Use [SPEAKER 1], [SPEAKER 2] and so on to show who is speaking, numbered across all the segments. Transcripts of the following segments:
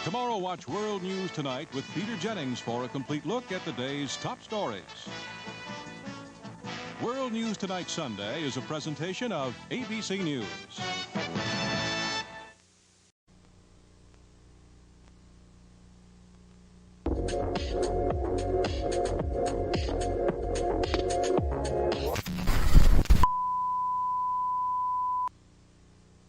[SPEAKER 1] Tomorrow, watch World News Tonight with Peter Jennings for a complete look at the day's top stories. World News Tonight Sunday is a presentation of ABC News.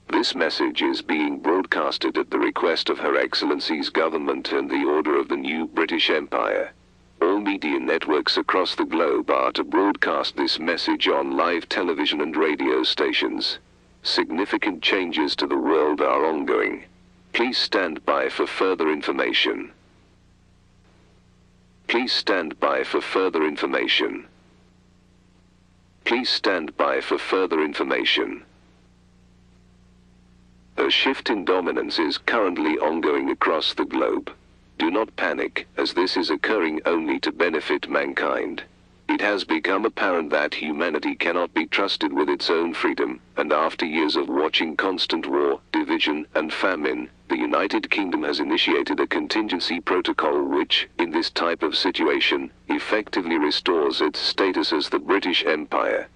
[SPEAKER 2] This message is being broadcasted at the request of Her Excellency's government and the order of the new British Empire. All media networks across the globe are to broadcast this message on live television and radio stations. Significant changes to the world are ongoing. Please stand by for further information. Please stand by for further information. Please stand by for further information. A shift in dominance is currently ongoing across the globe. Do not panic, as this is occurring only to benefit mankind. It has become apparent that humanity cannot be trusted with its own freedom, and after years of watching constant war, division, and famine, the United Kingdom has initiated a contingency protocol which, in this type of situation, effectively restores its status as the British Empire.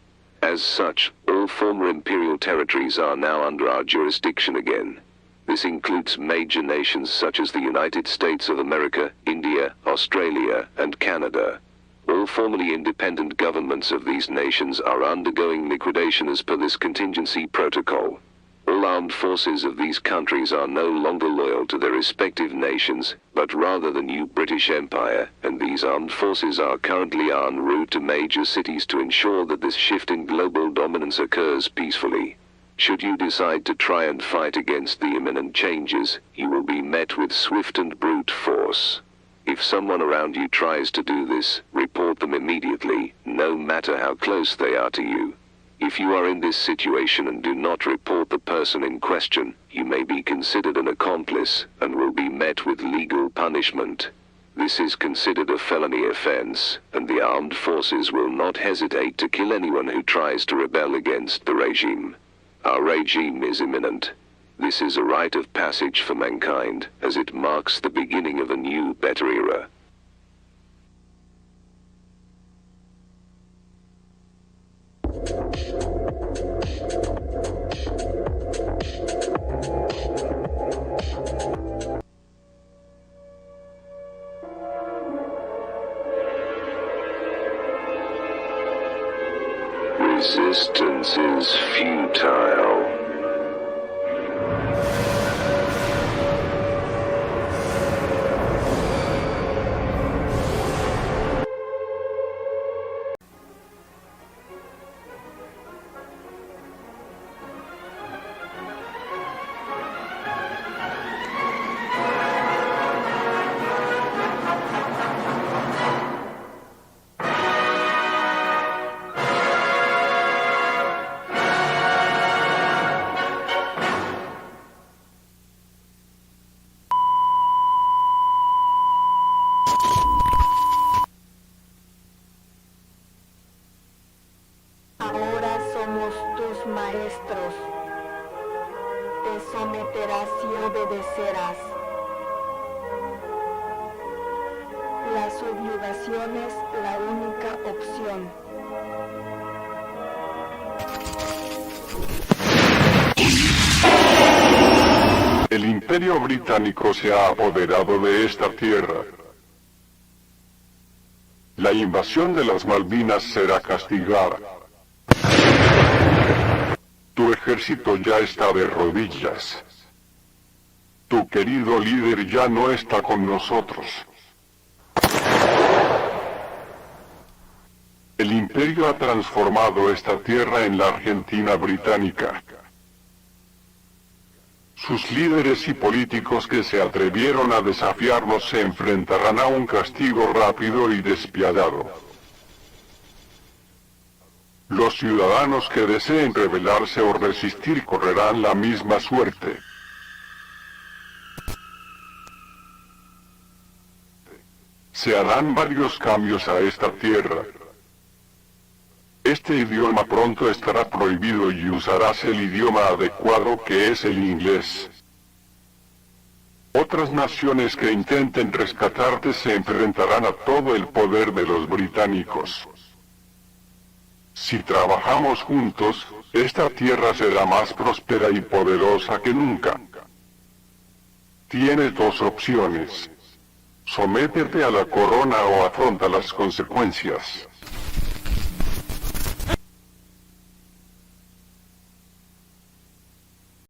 [SPEAKER 2] As such, all former imperial territories are now under our jurisdiction again. This includes major nations such as the United States of America, India, Australia, and Canada. All formerly independent governments of these nations are undergoing liquidation as per this contingency protocol. All armed forces of these countries are no longer loyal to their respective nations, but rather the new British Empire, and these armed forces are currently en route to major cities to ensure that this shift in global dominance occurs peacefully. Should you decide to try and fight against the imminent changes, you will be met with swift and brute force. If someone around you tries to do this, report them immediately, no matter how close they are to you. If you are in this situation and do not report the person in question, you may be considered an accomplice and will be met with legal punishment. This is considered a felony offense, and the armed forces will not hesitate to kill anyone who tries to rebel against the regime. Our regime is imminent. This is a rite of passage for mankind, as it marks the beginning of a new, better era. Resistance is futile.
[SPEAKER 3] Ahora somos tus maestros. Te someterás y obedecerás. La subyugación es la única opción.
[SPEAKER 4] El Imperio Británico se ha apoderado de esta tierra. La invasión de las Malvinas será castigada. Tu ejército ya está de rodillas. Tu querido líder ya no está con nosotros. El Imperio ha transformado esta tierra en la Argentina británica. Sus líderes y políticos que se atrevieron a desafiarnos se enfrentarán a un castigo rápido y despiadado. Los ciudadanos que deseen rebelarse o resistir correrán la misma suerte. Se harán varios cambios a esta tierra. Este idioma pronto estará prohibido y usarás el idioma adecuado, que es el inglés. Otras naciones que intenten rescatarte se enfrentarán a todo el poder de los británicos. Si trabajamos juntos, esta tierra será más próspera y poderosa que nunca. Tienes dos opciones. Sométete a la corona o afronta las consecuencias.